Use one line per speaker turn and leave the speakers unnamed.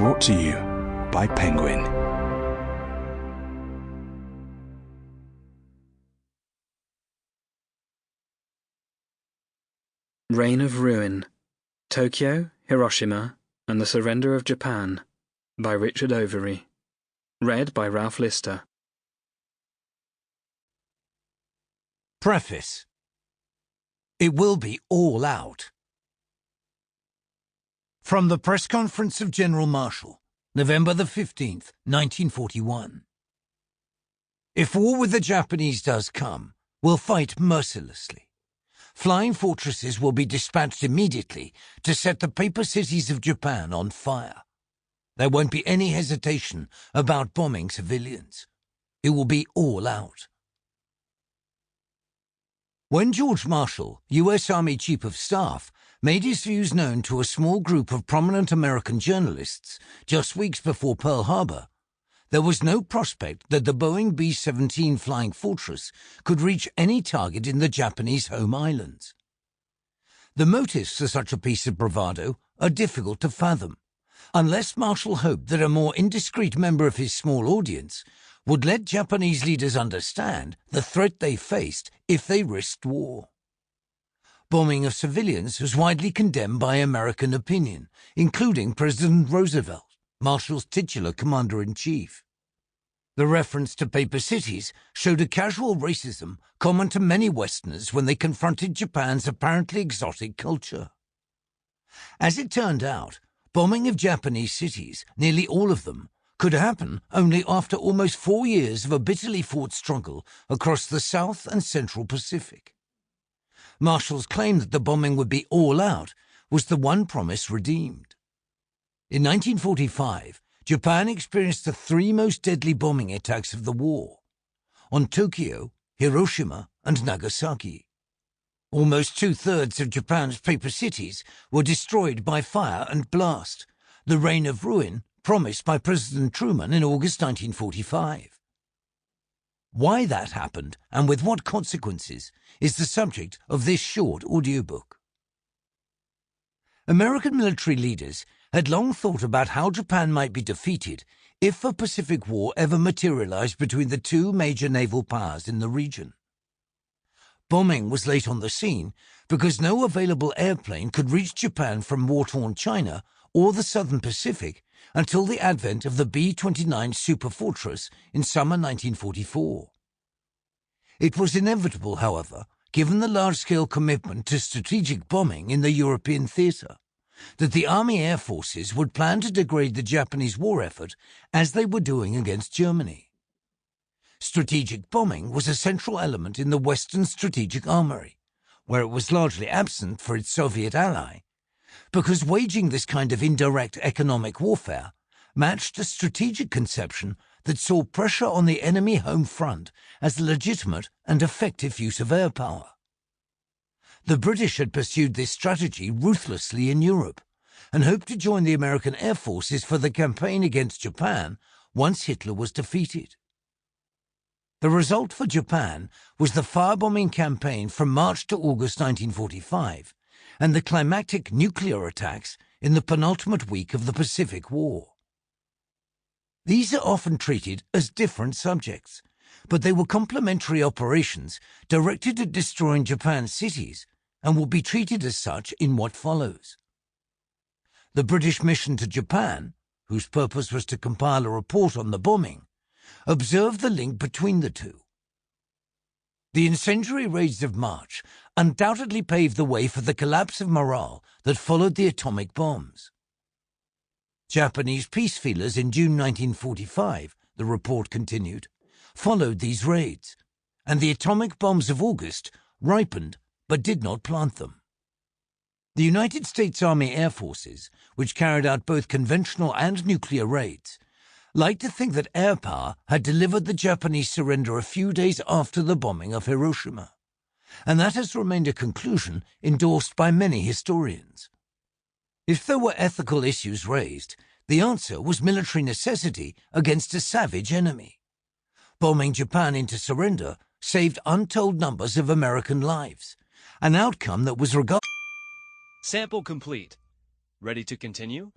Brought to you by Penguin.
Reign of Ruin, Tokyo, Hiroshima, and the Surrender of Japan by Richard Overy. Read by Ralph Lister.
Preface. It will be all out. From the Press Conference of General Marshall, November the 15th, 1941. If war with the Japanese does come, we'll fight mercilessly. Flying fortresses will be dispatched immediately to set the paper cities of Japan on fire. There won't be any hesitation about bombing civilians. It will be all out. When George Marshall, U.S. Army Chief of Staff, made his views known to a small group of prominent American journalists just weeks before Pearl Harbor, there was no prospect that the Boeing B-17 Flying Fortress could reach any target in the Japanese home islands. The motives for such a piece of bravado are difficult to fathom, unless Marshall hoped that a more indiscreet member of his small audience would let Japanese leaders understand the threat they faced if they risked war. Bombing of civilians was widely condemned by American opinion, including President Roosevelt, Marshall's titular commander-in-chief. The reference to paper cities showed a casual racism common to many Westerners when they confronted Japan's apparently exotic culture. As it turned out, bombing of Japanese cities, nearly all of them, could happen only after almost 4 years of a bitterly fought struggle across the South and Central Pacific. Marshall's claim that the bombing would be all out was the one promise redeemed. In 1945, Japan experienced the 3 most deadly bombing attacks of the war, on Tokyo, Hiroshima, and Nagasaki. Almost 2/3 of Japan's paper cities were destroyed by fire and blast, the reign of ruin promised by President Truman in August 1945. Why that happened and with what consequences is the subject of this short audiobook. American military leaders had long thought about how Japan might be defeated if a Pacific War ever materialized between the 2 major naval powers in the region. Bombing was late on the scene because no available airplane could reach Japan from war-torn China or the southern Pacific until the advent of the B-29 Superfortress in summer 1944. It was inevitable, however, given the large-scale commitment to strategic bombing in the European theatre, that the Army Air Forces would plan to degrade the Japanese war effort as they were doing against Germany. Strategic bombing was a central element in the Western strategic armory, where it was largely absent for its Soviet ally, because waging this kind of indirect economic warfare matched a strategic conception that saw pressure on the enemy home front as a legitimate and effective use of air power. The British had pursued this strategy ruthlessly in Europe and hoped to join the American Air Forces for the campaign against Japan once Hitler was defeated. The result for Japan was the firebombing campaign from March to August 1945 and the climactic nuclear attacks in the penultimate week of the Pacific War. These are often treated as different subjects, but they were complementary operations directed at destroying Japan's cities and will be treated as such in what follows. The British mission to Japan, whose purpose was to compile a report on the bombing, observed the link between the two. The incendiary raids of March undoubtedly paved the way for the collapse of morale that followed the atomic bombs. Japanese peace feelers in June 1945, the report continued, followed these raids, and the atomic bombs of August ripened but did not plant them. The United States Army Air Forces, which carried out both conventional and nuclear raids, liked to think that air power had delivered the Japanese surrender a few days after the bombing of Hiroshima, and that has remained a conclusion endorsed by many historians. If there were ethical issues raised, the answer was military necessity against a savage enemy. Bombing Japan into surrender saved untold numbers of American lives, an outcome that was regarded.
Sample complete. Ready to continue?